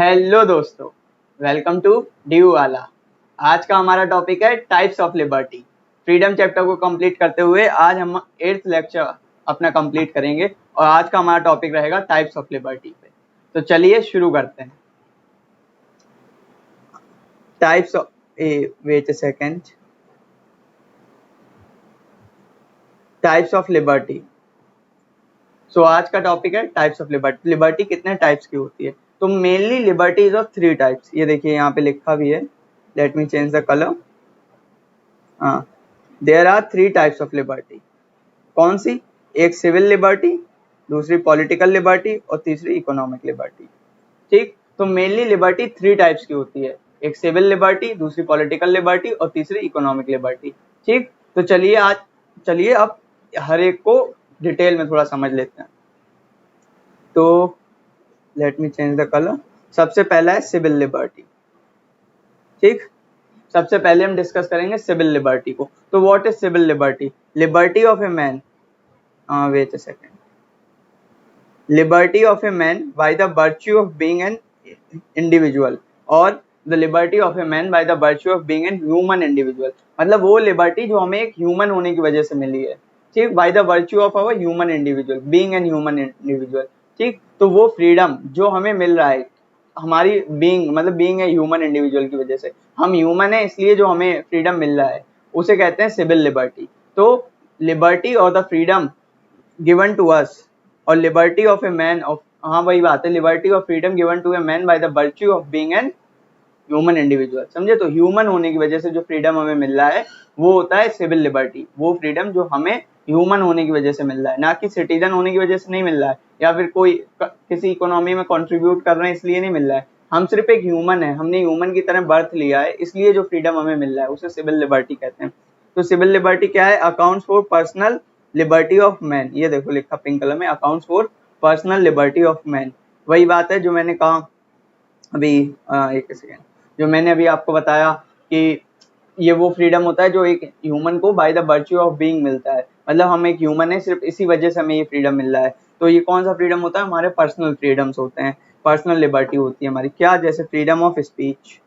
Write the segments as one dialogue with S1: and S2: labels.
S1: Hello दोस्तों, welcome to due वाला। आज का हमारा टॉपिक है types of liberty. Freedom chapter को कंप्लीट करते हुए आज हम 8th लेक्चर अपना कंप्लीट करेंगे और आज का हमारा टॉपिक रहेगा टाइप्स ऑफ लिबर्टी पे। तो चलिए शुरू करते हैं। Types of wait a second. Types of liberty. So आज का टॉपिक है टाइप्स ऑफ लिबर्टी। लिबर्टी कितने टाइप्स की होती है? तो mainly liberty is of 3 types. ये देखिए यहाँ पे लिखा भी है, let me change the colour. हाँ, there are 3 types of liberty. कौन सी? एक सिविल लिबर्टी, दूसरी पॉलिटिकल लिबर्टी और तीसरी इकोनॉमिक लिबर्टी। ठीक, तो मेनली लिबर्टी 3 टाइप्स की होती है, एक सिविल लिबर्टी, दूसरी पॉलिटिकल लिबर्टी और तीसरी इकोनॉमिक लिबर्टी। ठीक, तो चलिए अब हर एक को डिटेल में थोड़ा समझ लेते हैं। तो let me change the colour. सबसे पहला है सिविल लिबर्टी। ठीक, सबसे पहले हम डिस्कस करेंगे सिविल लिबर्टी को। तो what is civil liberty? Liberty of a man, wait a second. Liberty of a man by the virtue of being an individual, और the liberty of a man by the virtue of being a human individual। मतलब वो liberty जो हमें एक human होने की वजह से मिली है। ठीक, by the virtue of our human individual, being an human individual। ठीक, तो वो फ्रीडम जो हमें मिल रहा है हमारी बीइंग, मतलब बीइंग ए ह्यूमन इंडिविजुअल की वजह से, हम ह्यूमन है इसलिए जो हमें फ्रीडम मिल रहा है उसे कहते हैं सिविल लिबर्टी। तो लिबर्टी और the freedom given to us और liberty of a man of, हाँ वही बात है, liberty of freedom given to a man by the virtue of being an human individual. समझे? तो ह्यूमन होने की वजह से जो फ्रीडम हमें मिल रहा है वो होता है सिविल लिबर्टी। वो फ्रीडम जो हमें ह्यूमन होने की वजह से मिल रहा है, ना कि सिटीजन होने की वजह से नहीं मिल रहा है, या फिर कोई किसी इकोनॉमी में कंट्रीब्यूट कर रहे हैं इसलिए नहीं मिल रहा है। हम सिर्फ एक ह्यूमन है, हमने ह्यूमन की तरह बर्थ लिया है, इसलिए जो फ्रीडम हमें मिल रहा है उसे सिविल लिबर्टी कहते हैं। तो सिविल लिबर्टी क्या है? Accounts for personal liberty of man. ये देखो लिखा पिंक कलर में, accounts for personal liberty of man. वही बात है जो मैंने कहा अभी, एक सेकेंड, जो मैंने अभी आपको बताया कि ये वो फ्रीडम होता है जो एक ह्यूमन को bye the virtue of being मिलता है। मतलब हम एक ह्यूमन है, सिर्फ इसी वजह से हमें ये फ्रीडम मिल रहा है। तो ये कौन सा फ्रीडम होता है? हमारे पर्सनल फ्रीडम्स होते हैं, पर्सनल लिबर्टी होती है हमारी। क्या? जैसे फ्रीडम ऑफ स्पीच।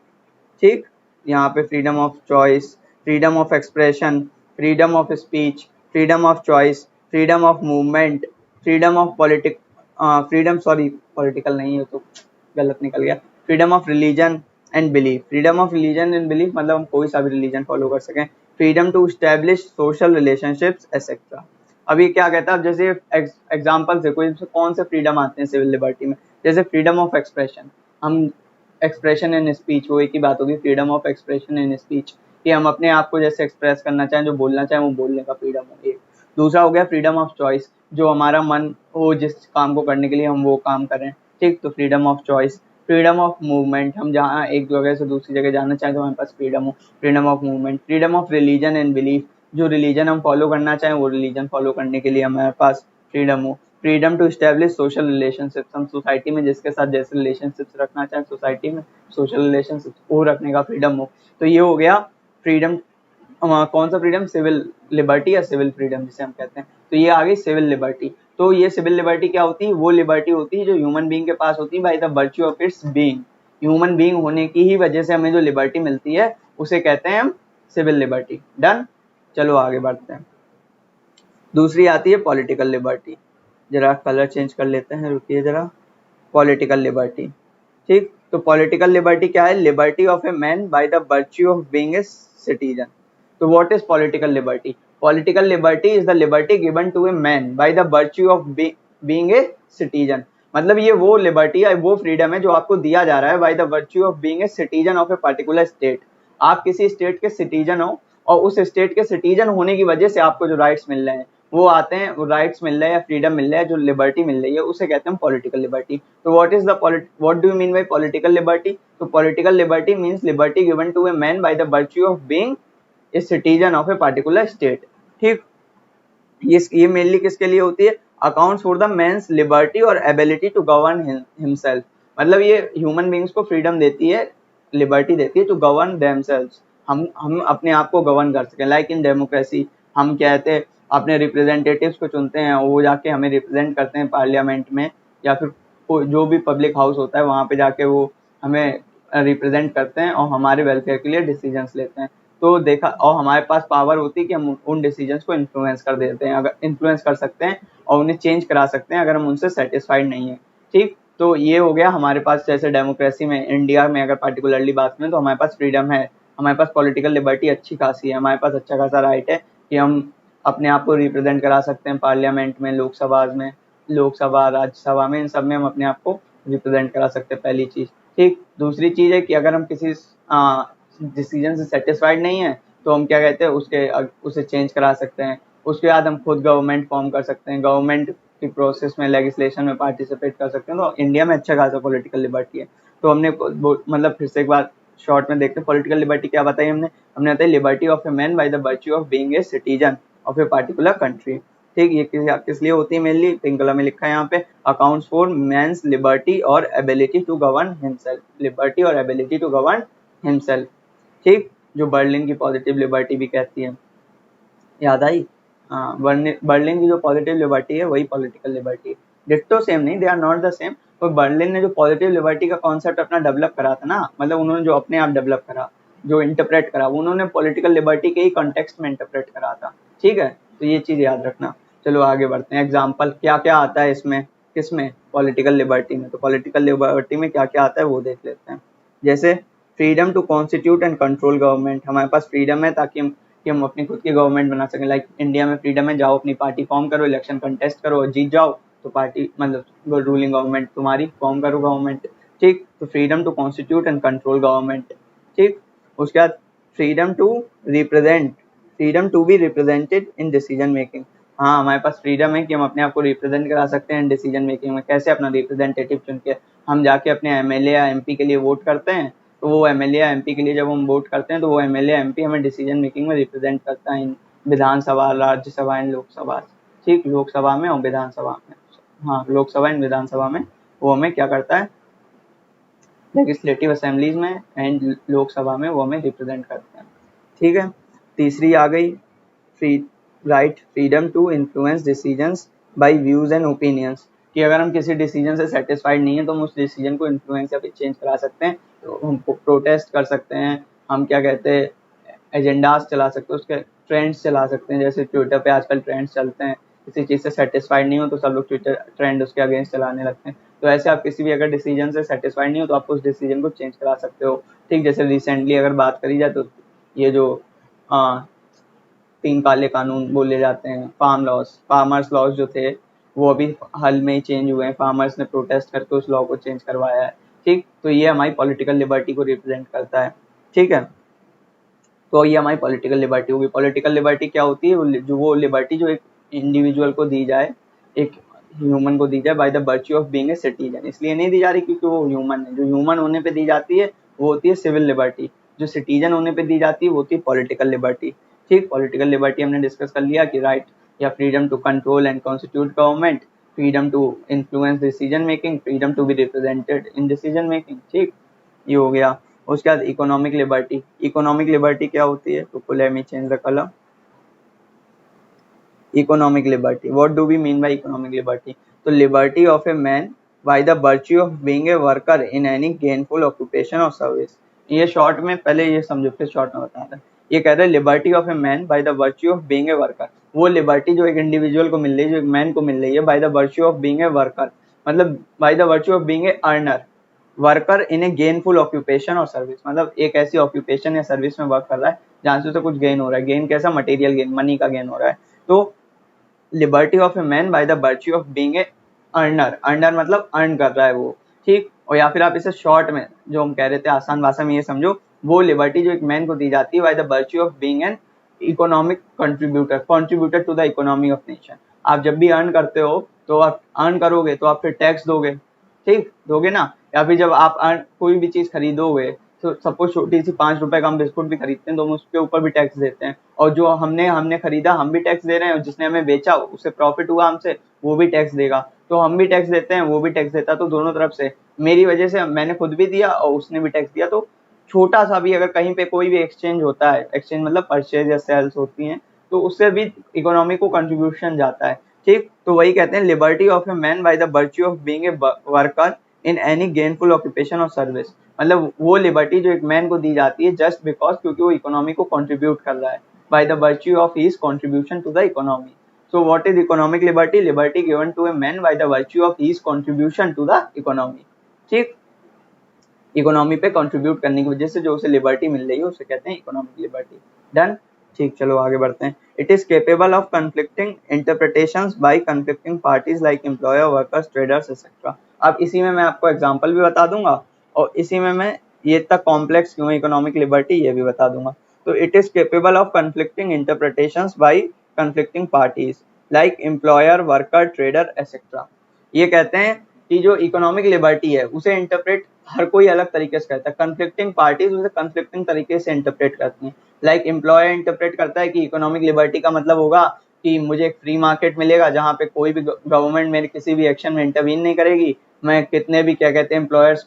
S1: ठीक, यहाँ पे freedom of choice, freedom of expression, freedom of speech, freedom of choice, freedom of movement, freedom of political नहीं है तो गलत निकल गया, freedom of religion and belief. Freedom of religion and belief मतलब हम कोई सा भी रिलीजन फॉलो कर सकें। Freedom to establish social relationships etcetera. अभी क्या कहता है, अब जैसे एग्जांपल देखो, इसमें कौन से फ्रीडम आते हैं सिविल लिबर्टी में? जैसे फ्रीडम ऑफ एक्सप्रेशन, हम एक्सप्रेशन इन स्पीच, वो एक ही बात होगी, freedom of expression in speech, कि हम अपने आप को जैसे एक्सप्रेस करना चाहें, जो बोलना चाहें वो बोलने का फ्रीडम हो एक। दूसरा हो गया फ्रीडम ऑफ चॉइस, जो हमारा मन हो जिस काम को करने के लिए हम वो काम करें। ठीक, तो freedom of choice. Freedom of movement, हम जहाँ एक जगह से दूसरी जगह जाना चाहें तो हमारे पास फ्रीडम हो, freedom of movement. Freedom of religion and belief, जो रिलीजन हम फॉलो करना चाहें वो रिलीजन फॉलो करने के लिए हमारे पास फ्रीडम हो। Freedom to establish social relationships, हम सोसाइटी में जिसके साथ जैसे रिलेशनशिप्स रखना चाहें सोसाइटी में, सोशल रिलेशनशिप्स वो रखने का फ्रीडम हो। तो ये हो गया फ्रीडम। कौन सा फ्रीडम? सिविल लिबर्टी या सिविल फ्रीडम जिसे हम कहते हैं। तो ये आ गई सिविल लिबर्टी। तो ये सिविल लिबर्टी क्या होती है? वो लिबर्टी होती है जो ह्यूमन बीइंग के पास होती है by the virtue of its being. Human being होने की ही वजह से हमें जो लिबर्टी मिलती है उसे कहते हैं हम सिविल लिबर्टी। डन, चलो आगे बढ़ते हैं। दूसरी आती है पॉलिटिकल लिबर्टी। जरा कलर चेंज कर लेते हैं, रुकिए जरा। Political liberty. ठीक, तो पॉलिटिकल लिबर्टी क्या है? Liberty of a man by the virtue of being a citizen. तो what is political liberty? Political liberty is the liberty given to a man by the virtue of being a citizen. मतलब ये वो liberty है, वो freedom है जो आपको दिया जा रहा है by the virtue of being a citizen of a particular state. आप किसी स्टेट के सिटीजन हो और उस स्टेट के सिटीजन होने की वजह से आपको जो राइट्स मिल रहे हैं वो आते हैं, वो राइट्स मिल रहे हैं या फ्रीडम मिल रहा है, जो लिबर्टी मिल रही है उसे कहते हैं पॉलिटिकल लिबर्टी। तो what do you mean by political liberty? तो political liberty means liberty given to a man by the virtue of being a citizen of a particular state. ठीक, ये मेनली किसके लिए होती है? Accounts for the man's liberty और ability to govern himself. मतलब ये ह्यूमन बींग्स को फ्रीडम देती है, लिबर्टी देती है टू गवर्न देमसेल्व्स। हम अपने आप को गवर्न कर सकें। लाइक इन डेमोक्रेसी हम कहते हैं अपने रिप्रेजेंटेटिव्स को चुनते हैं, वो जाके हमें रिप्रेजेंट करते हैं पार्लियामेंट में, या फिर जो भी पब्लिक हाउस होता है वहाँ पे जाके वो हमें रिप्रेजेंट करते हैं और हमारे वेलफेयर के लिए डिसीजंस लेते हैं। तो देखा, और हमारे पास पावर होती है कि हम उन डिसीजंस को इन्फ्लुएंस कर देते हैं, अगर इन्फ्लुएंस कर सकते हैं और उन्हें चेंज करा सकते हैं अगर हम उनसे सेटिस्फाइड नहीं है। ठीक, तो ये हो गया हमारे पास। जैसे डेमोक्रेसी में, इंडिया में अगर पर्टिकुलरली बात करें तो हमारे पास फ्रीडम है, हमारे पास पॉलिटिकल लिबर्टी अच्छी खासी है, हमारे पास अच्छा खासा राइट है कि हम अपने आप को रिप्रेजेंट करा सकते हैं पार्लियामेंट में, लोकसभा राज्यसभा में, इन सब में हम अपने आप को रिप्रेजेंट करा सकते हैं, पहली चीज। ठीक, दूसरी चीज है कि अगर हम किसी डिसीजन से सेटिस्फाइड नहीं है तो हम क्या कहते हैं, उसे चेंज करा सकते हैं। उसके बाद हम खुद गवर्नमेंट फॉर्म कर सकते हैं, गवर्नमेंट की प्रोसेस में, लेजिस्लेशन में पार्टिसिपेट कर सकते हैं। तो इंडिया में अच्छा खासा पॉलिटिकल लिबर्टी है। तो हमने मतलब फिर से एक बार शॉर्ट में देखते हैं पॉलिटिकल लिबर्टी क्या बताई हमने बताया liberty of a man by the virtue of being a citizen of a particular country. ठीक, ये किस लिए होती है मेनली, पिंक कलर में लिखा है यहाँ पे, अकाउंट्स फॉर मैंस लिबर्टी और ability to govern himself, liberty और एबिलिटी टू गवर्न हिमसेल्फ। ठीक, जो बर्लिन की पॉजिटिव लिबर्टी भी कहती है, याद आई। हाँ, बर्लिन की जो पॉजिटिव लिबर्टी है वही पॉलिटिकल लिबर्टी है। डिट्टो सेम नहीं, they are not the same. पर बर्लिन ने जो पॉजिटिव लिबर्टी का कॉन्सेप्ट अपना डेवलप करा था ना, मतलब उन्होंने जो अपने आप डेवलप करा, जो इंटरप्रेट करा, वो उन्होंने पॉलिटिकल लिबर्टी के ही कॉन्टेक्स्ट में इंटरप्रेट करा था। ठीक है, तो ये चीज याद रखना। चलो आगे बढ़ते हैं। एग्जाम्पल क्या क्या आता है इसमें, किसमें, पॉलिटिकल लिबर्टी में। तो पॉलिटिकल लिबर्टी में क्या क्या आता है वो देख लेते हैं। जैसे freedom to constitute and control government, हमारे पास फ्रीडम है ताकि हम अपनी खुद की गवर्नमेंट बना सकें। लाइक इंडिया में फ्रीडम है, जाओ अपनी पार्टी फॉर्म करो, इलेक्शन कंटेस्ट करो और जीत जाओ तो पार्टी, मतलब रूलिंग गवर्नमेंट तुम्हारी, फॉर्म करो गवर्नमेंट। ठीक, तो freedom to constitute and control government. ठीक, उसके बाद freedom to represent, freedom to be represented in decision making. हाँ, हमारे पास फ्रीडम है कि हम अपने आप को रिप्रेजेंट करा सकते हैं डिसीजन मेकिंग में। कैसे, अपना रिप्रेजेंटेटिव चुन के। हम जाके अपने एमएलए या एमपी के लिए वोट करते हैं, तो वो एमएलए या एमपी के लिए जब हम वोट करते हैं तो वो एमएलए एमपी हमें डिसीजन मेकिंग में रिप्रेजेंट करता है, इन विधानसभा, राज्यसभा एंड लोकसभा। ठीक, लोकसभा में और विधानसभा में, हाँ लोकसभा एंड विधानसभा में वो हमें क्या करता है, लेजिस्लेटिव असेंबलीज में एंड लोकसभा में वो हमें रिप्रेजेंट करते हैं। ठीक है, तीसरी आ गई freedom to influence decisions by views and opinions, कि अगर हम किसी डिसीजन से सेटिस्फाइड नहीं है तो हम उस डिसीजन को इन्फ्लुएंस या फिर चेंज करा सकते हैं। तो हम प्रोटेस्ट कर सकते हैं, हम क्या कहते हैं, एजेंडाज चला सकते हैं, उसके ट्रेंड्स चला सकते हैं। जैसे ट्विटर पे आजकल ट्रेंड्स चलते हैं, किसी चीज़ से सेटिस्फाइड नहीं हो तो सब लोग ट्विटर ट्रेंड उसके अगेंस्ट चलाने लगते हैं। तो ऐसे आप किसी भी अगर डिसीजन से सेटिस्फाइड नहीं हो तो आप उस डिसीजन को चेंज करा सकते हो। ठीक, जैसे रिसेंटली अगर बात करी जाए तो ये जो 3 काले कानून बोले जाते हैं, फार्मर्स लॉज जो थे वो अभी हाल में ही चेंज हुए हैं, फार्मर्स ने प्रोटेस्ट करके उस लॉ को चेंज करवाया है। ठीक, तो ये हमारी पॉलिटिकल लिबर्टी को रिप्रेजेंट करता है। ठीक है, तो ये हमारी पॉलिटिकल लिबर्टी होगी। पॉलिटिकल लिबर्टी क्या होती है, वो लिबर्टी जो एक इंडिविजुअल को दी जाए, एक ह्यूमन को दी जाए bye the virtue of being a citizen. इसलिए नहीं दी जा रही क्योंकि वो ह्यूमन है। जो ह्यूमन होने पे दी जाती है वो होती है सिविल लिबर्टी, जो सिटीजन होने पे दी जाती है वो होती है पॉलिटिकल लिबर्टी। ठीक, पॉलिटिकल लिबर्टी हमने डिस्कस कर लिया कि राइट या freedom to control and constitute government, freedom to influence decision making, freedom to be represented in decision making. ठीक, ये हो गया। उसके बाद इकोनॉमिक लिबर्टी। इकोनॉमिक लिबर्टी क्या होती है, तो let me change the colour. Economic liberty, what do we mean by economic liberty, तो liberty of a man by the virtue of being a worker in any gainful occupation और service. ये short में पहले ये समझो फिर short में बताता है। ये कह रहा है liberty of a man by the virtue of being a worker, वो लिबर्टी जो एक इंडिविजुअल को मिल रही है, जो एक मैन को मिल रही है by the virtue of being a worker, मतलब by the virtue of being a earner, worker in a gainful occupation और सर्विस, मतलब एक ऐसी ऑक्यूपेशन या सर्विस में वर्क कर रहा है जहां से उसे कुछ गेन हो रहा है। गेन कैसा, मटेरियल गेन, मनी का गेन हो रहा है। तो liberty of a man by the virtue of being a earner, earner मतलब अर्न कर रहा है वो। ठीक, और या फिर आप इसे शॉर्ट में जो हम कह रहे थे आसान भाषा में ये समझो, वो लिबर्टी जो एक मैन को दी जाती है by the virtue of being an economic contributor to the economy of nation. आप जब भी अर्न करते हो तो आप अर्न करोगे तो आप फिर टैक्स दोगे। ठीक, दोगे ना। या फिर जब आप कोई भी चीज खरीदोगे, तो सपोज छोटी सी 5 रुपए का हम बिस्कुट भी खरीदते हैं तो हम उसके ऊपर भी टैक्स देते हैं, और जो हमने खरीदा हम भी टैक्स दे रहे हैं, और जिसने हमें बेचा उसे प्रॉफिट हुआ हमसे वो भी टैक्स देगा। तो हम भी टैक्स देते हैं, वो भी टैक्स देता है, तो दोनों तरफ से मेरी वजह से मैंने खुद भी दिया और उसने भी टैक्स दिया। तो छोटा सा भी अगर कहीं पे कोई भी एक्सचेंज होता है, एक्सचेंज मतलब परचेज या सेल्स होती हैं, तो उससे भी इकोनॉमी को कंट्रीब्यूशन जाता है। ठीक, तो वही कहते हैं liberty of a man by the virtue of being a worker in any gainful occupation और सर्विस, मतलब वो लिबर्टी जो एक मैन को दी जाती है जस्ट बिकॉज क्योंकि वो इकोनॉमी को कंट्रीब्यूट कर रहा है by the virtue of his contribution to the economy. So what is economic liberty? Liberty given to a man by the virtue of his contribution to the economy. ठीक, economy पे contribute करने की वजह से जो उसे लिबर्टी मिल रही है उसे कहते हैं इकोनॉमिक लिबर्टी। डन, ठीक, चलो आगे बढ़ते हैं। It is capable of conflicting interpretations by conflicting parties like employer, workers, traders etcetera. अब इसी में मैं आपको एग्जांपल भी बता दूंगा और इसी में मैं ये इतना कॉम्प्लेक्स क्यों है इकोनॉमिक लिबर्टी ये भी बता दूंगा। तो it is capable of conflicting interpretations by conflicting parties like employer, worker, trader etcetera. ये कहते हैं कि जो इकोनॉमिक लिबर्टी है उसे इंटरप्रेट हर कोई अलग तरीके से करता है। कन्फ्लिक्टिंग पार्टीज उसे कन्फ्लिक्टिंग तरीके से इंटरप्रेट करती हैं। लाइक एम्प्लॉयर इंटरप्रेट करता है कि इकोनॉमिक लिबर्टी का मतलब होगा कि मुझे एक फ्री मार्केट मिलेगा जहां पे कोई भी गवर्नमेंट मेरे किसी भी एक्शन में इंटरवीन नहीं करेगी, मैं कितने भी क्या कहते हैं एम्प्लॉयज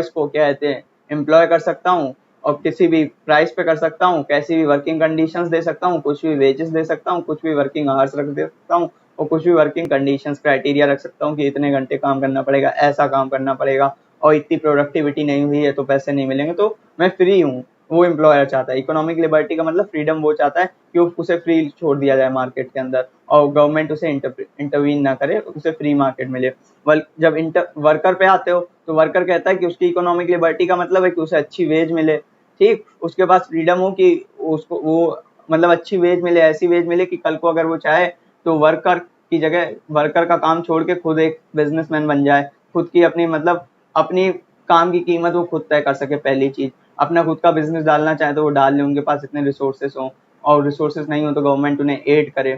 S1: को क्या कहते हैं एम्प्लॉय कर सकता हूँ और किसी भी प्राइस पे कर सकता हूँ, कैसी भी वर्किंग कंडीशंस दे सकता हूँ, कुछ भी वेजेस दे सकता हूँ, कुछ भी वर्किंग आवर्स रख दे सकता हूँ और कुछ भी वर्किंग कंडीशंस क्राइटेरिया रख सकता हूँ कि इतने घंटे काम करना पड़ेगा, ऐसा काम करना पड़ेगा और इतनी प्रोडक्टिविटी नहीं हुई है तो पैसे नहीं मिलेंगे, तो मैं फ्री हूँ। वो एम्प्लॉयर चाहता है। इकोनॉमिक लिबर्टी का मतलब फ्रीडम वो चाहता है कि उसे फ्री छोड़ दिया जाए मार्केट के अंदर और गवर्नमेंट उसे इंटरवीन ना करे, उसे फ्री मार्केट मिले। जब वर्कर पे आते हो तो वर्कर कहता है कि उसकी इकोनॉमिक लिबर्टी का मतलब है कि उसे अच्छी वेज मिले, ठीक, उसके पास फ्रीडम हो कि उसको वो मतलब अच्छी वेज मिले, ऐसी वेज मिले कि कल को अगर वो चाहे तो वर्कर की जगह वर्कर का काम छोड़ के खुद एक बिजनेसमैन बन जाए, खुद की अपनी मतलब अपनी काम की कीमत वो खुद तय कर सके। पहली चीज, अपना खुद का बिजनेस डालना चाहे तो वो डाल ले, उनके पास इतने रिसोर्सेस हो और रिसोर्सेस नहीं हो तो गवर्नमेंट उन्हें एड करे,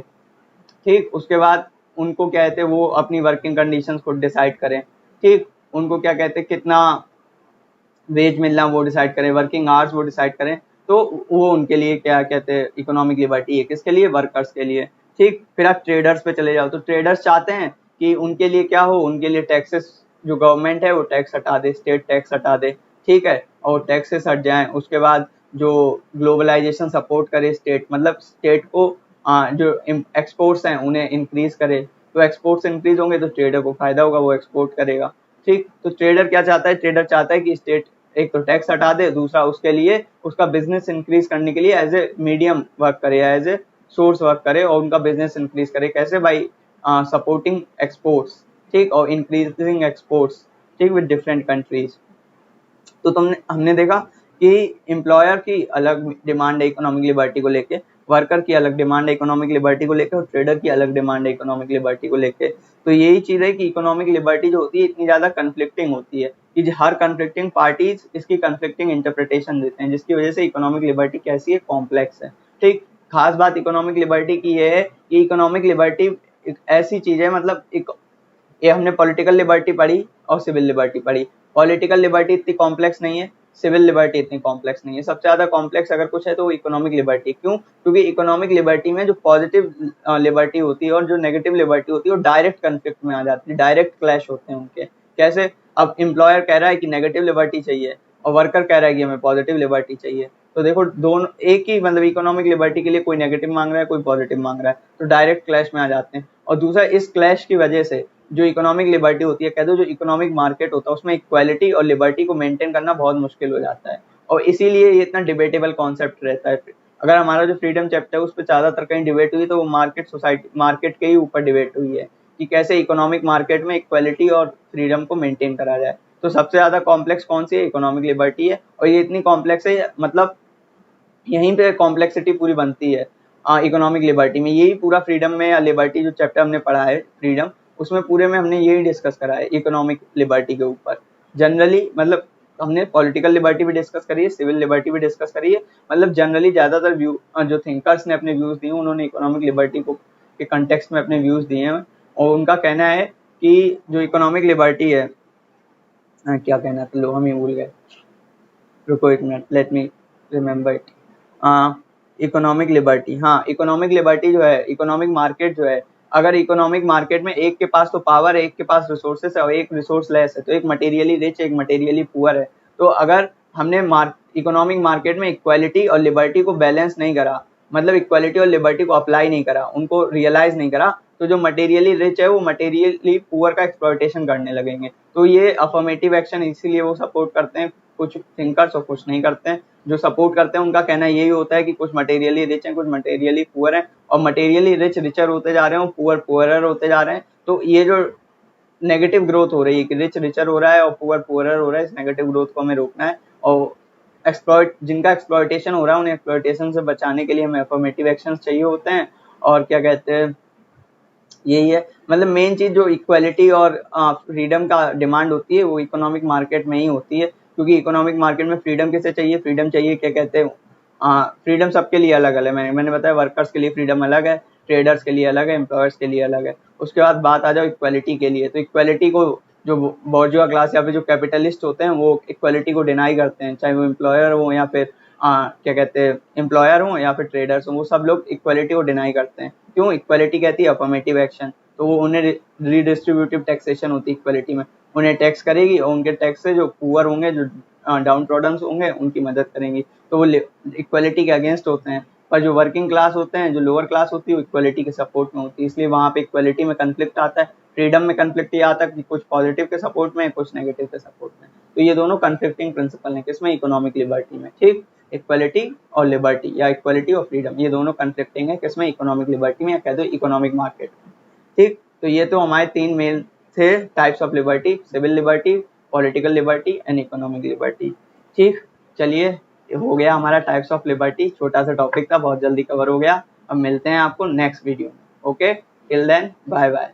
S1: ठीक। उसके बाद उनको क्या कहते हैं वो अपनी वर्किंग कंडीशंस खुद डिसाइड करें, ठीक। उनको क्या कहते हैं कितना वेज मिलना वो डिसाइड करें, वर्किंग आवर्स वो डिसाइड करें, तो वो उनके लिए क्या कहते हैं इकोनॉमिक लिबर्टी है। किसके लिए? वर्कर्स के लिए, ठीक। फिर आप ट्रेडर्स पे चले जाओ तो ट्रेडर्स चाहते हैं कि उनके लिए क्या हो, उनके लिए टैक्सेस जो गवर्नमेंट है वो टैक्स हटा दे, स्टेट टैक्स हटा दे, ठीक है, और टैक्सेस हट जाएं। उसके बाद जो ग्लोबलाइजेशन सपोर्ट करे स्टेट, मतलब स्टेट को जो एक्सपोर्ट्स हैं उन्हें इंक्रीज करे, तो एक्सपोर्ट्स इंक्रीज होंगे तो ट्रेडर को फायदा होगा, वो एक्सपोर्ट करेगा, ठीक। तो ट्रेडर क्या चाहता है? ट्रेडर चाहता है कि स्टेट एक तो टैक्स हटा दे, दूसरा उसके लिए उसका बिजनेस इंक्रीज करने के लिए एज ए मीडियम वर्क करे, एज ए सोर्स वर्क करे और उनका बिजनेस इंक्रीज करे। कैसे? बाई सपोर्टिंग एक्सपोर्ट्स, ठीक, और इंक्रीजिंग एक्सपोर्ट्स, ठीक, विद डिफरेंट कंट्रीज। तो हमने देखा कि एम्प्लॉयर की अलग डिमांड है इकोनॉमिक लिबर्टी को लेके, वर्कर की अलग डिमांड है इकोनॉमिक लिबर्टी को लेके और ट्रेडर की अलग डिमांड है इकोनॉमिक लिबर्टी को लेके। तो यही चीज है कि इकोनॉमिक लिबर्टी जो होती है इतनी ज्यादा कन्फ्लिक्टिंग होती है कि हर कन्फ्लिक्टिंग पार्टीज इसकी कन्फ्लिक्टिंग इंटरप्रिटेशन देते हैं, जिसकी वजह से इकोनॉमिक लिबर्टी कैसी है? कॉम्प्लेक्स है, ठीक। खास बात इकोनॉमिक लिबर्टी की ये है कि इकोनॉमिक लिबर्टी एक ऐसी चीज है, मतलब ये हमने पॉलिटिकल लिबर्टी पढ़ी और सिविल लिबर्टी पढ़ी। पॉलिटिकल लिबर्टी इतनी कॉम्प्लेक्स नहीं है, सिविल लिबर्टी इतनी कॉम्प्लेक्स नहीं है। सबसे ज्यादा कॉम्प्लेक्स अगर कुछ है तो वो इकोनॉमिक लिबर्टी। क्यों? क्योंकि इकोनॉमिक लिबर्टी में जो पॉजिटिव लिबर्टी होती है और जो नेगेटिव लिबर्टी होती है वो डायरेक्ट कन्फ्लिक्ट में आ जाती है, डायरेक्ट क्लैश होते हैं उनके। कैसे? अब एम्प्लॉयर कह रहा है कि नेगेटिव लिबर्टी चाहिए और वर्कर कह रहा है कि हमें पॉजिटिव लिबर्टी चाहिए, तो देखो दोनों एक ही मतलब इकोनॉमिक लिबर्टी के लिए कोई नेगेटिव मांग रहा है, कोई पॉजिटिव मांग रहा है, तो डायरेक्ट क्लैश में आ जाते हैं। और दूसरा, इस क्लैश की वजह से जो इकोनॉमिक लिबर्टी होती है, कह दो जो इकोनॉमिक मार्केट होता है उसमें इक्वालिटी और लिबर्टी को मेंटेन करना बहुत मुश्किल हो जाता है और इसीलिए ये इतना डिबेटेबल कॉन्सेप्ट रहता है। अगर हमारा जो फ्रीडम चैप्टर है उस पर ज्यादातर कहीं डिबेट हुई तो वो मार्केट के ही ऊपर डिबेट हुई है कि कैसे इकोनॉमिक मार्केट में इक्वालिटी और फ्रीडम को मेंटेन करा जाए। तो सबसे ज्यादा कॉम्प्लेक्स कौन सी है? इकोनॉमिक लिबर्टी है। और ये इतनी कॉम्प्लेक्स है, मतलब यहीं पे कॉम्प्लेक्सिटी पूरी बनती है इकोनॉमिक लिबर्टी में। यही पूरा फ्रीडम में या लिबर्टी जो चैप्टर हमने पढ़ा है फ्रीडम, उसमें पूरे में हमने यही डिस्कस करा है इकोनॉमिक लिबर्टी के ऊपर। जनरली मतलब हमने पॉलिटिकल लिबर्टी भी डिस्कस करी है, सिविल लिबर्टी भी डिस्कस करी है, मतलब जनरली ज्यादातर व्यू जो थिंकर्स ने अपने व्यूज दिए उन्होंने इकोनॉमिक लिबर्टी को के कंटेक्स्ट में अपने व्यूज दिए हैं और उनका कहना है कि जो इकोनॉमिक लिबर्टी है क्या कहना था, लो हम ही भूल गए, रुको एक minute, let me remember it. Economic liberty, हाँ, इकोनॉमिक लिबर्टी जो है, इकोनॉमिक मार्केट जो है, अगर इकोनॉमिक मार्केट में एक के पास तो पावर है, एक के पास रिसोर्सेस है और एक रिसोर्स लेस है, तो एक मटेरियली रिच एक मटेरियली पुअर है, तो अगर हमने इकोनॉमिक मार्केट में इक्वालिटी और लिबर्टी को बैलेंस नहीं करा, मतलब इक्वालिटी और लिबर्टी को अप्लाई नहीं करा, उनको रियलाइज नहीं करा, तो जो मटेरियली रिच है वो मटेरियली पुअर का एक्सप्लॉयटेशन करने लगेंगे। तो ये अफर्मेटिव एक्शन इसीलिए वो सपोर्ट करते हैं, कुछ थिंकर्स और कुछ नहीं करते हैं। जो सपोर्ट करते हैं उनका कहना यही होता है कि कुछ मटेरियली रिच हैं, कुछ मटेरियली पुअर हैं, और मटेरियली रिच रिचर होते जा रहे हैं और पुअर पुअरर होते जा रहे हैं। तो ये जो नेगेटिव ग्रोथ हो रही है कि रिच रिचर हो रहा है और पुअर पुअरर हो रहा है, इस नेगेटिव ग्रोथ को हमें रोकना है। और जिनका एक्सप्लॉयटेशन हो रहा है उन्हें एक्सप्लॉयटेशन से बचाने के लिए हमें अफर्मेटिव एक्शंस चाहिए होते हैं। और क्या कहते हैं, यही है मतलब मेन चीज जो इक्वालिटी और फ्रीडम का डिमांड होती है वो इकोनॉमिक मार्केट में ही होती है। क्योंकि इकोनॉमिक मार्केट में फ्रीडम किसे चाहिए, फ्रीडम चाहिए क्या कहते हैं, फ्रीडम सबके लिए अलग अलग है। मैंने बताया वर्कर्स के लिए फ्रीडम अलग है, ट्रेडर्स के लिए अलग है, एम्प्लॉयर्स के लिए अलग है। उसके बाद बात आ जाओ इक्वालिटी के लिए, तो इक्वालिटी को जो बॉर्जुआ क्लास या फिर जो कैपिटलिस्ट होते हैं वो इक्वालिटी को डिनाई करते हैं, चाहे वो एम्प्लॉयर हो या फिर क्या कहते हैं एम्प्लॉयर हो या फिर ट्रेडर्स हो, वो सब लोग इक्वालिटी को डिनाई करते हैं। क्यों, इक्वालिटी कहती है अफर्मेटिव एक्शन, तो वो उन्हें रीडिस्ट्रीब्यूटिव टैक्सेशन होती है इक्वालिटी में, उन्हें टैक्स करेगी और उनके टैक्स से जो पुअर होंगे, जो डाउन ट्रॉडन होंगे उनकी मदद करेंगी। तो वो इक्वालिटी के अगेंस्ट होते हैं। पर जो वर्किंग क्लास होते हैं, जो लोअर क्लास होती है, वो इक्वालिटी के सपोर्ट में होती है। इसलिए वहाँ पे इक्वालिटी में कंफ्लिक्ट आता है, फ्रीडम में कंफ्लिक्ट ये आता है कि कुछ पॉजिटिव के सपोर्ट में, कुछ नेगेटिव के सपोर्ट में। तो ये दोनों कंफ्लिक्टिंग प्रिंसिपल हैं किसमें, इकोनॉमिक लिबर्टी में। ठीक, इक्वालिटी और लिबर्टी या इक्वालिटी और फ्रीडम, ये दोनों कंफ्लिक्टिंग है किसमें, इकोनॉमिक लिबर्टी में या कह दो इकोनॉमिक मार्केट में। ठीक, तो ये तो हमारे 3 मेन थे types of liberty, civil liberty, political liberty and economic liberty. ठीक, चलिए हो गया हमारा टाइप्स ऑफ लिबर्टी, छोटा सा टॉपिक था, बहुत जल्दी कवर हो गया। अब मिलते हैं आपको नेक्स्ट वीडियो में। Okay, till then bye bye.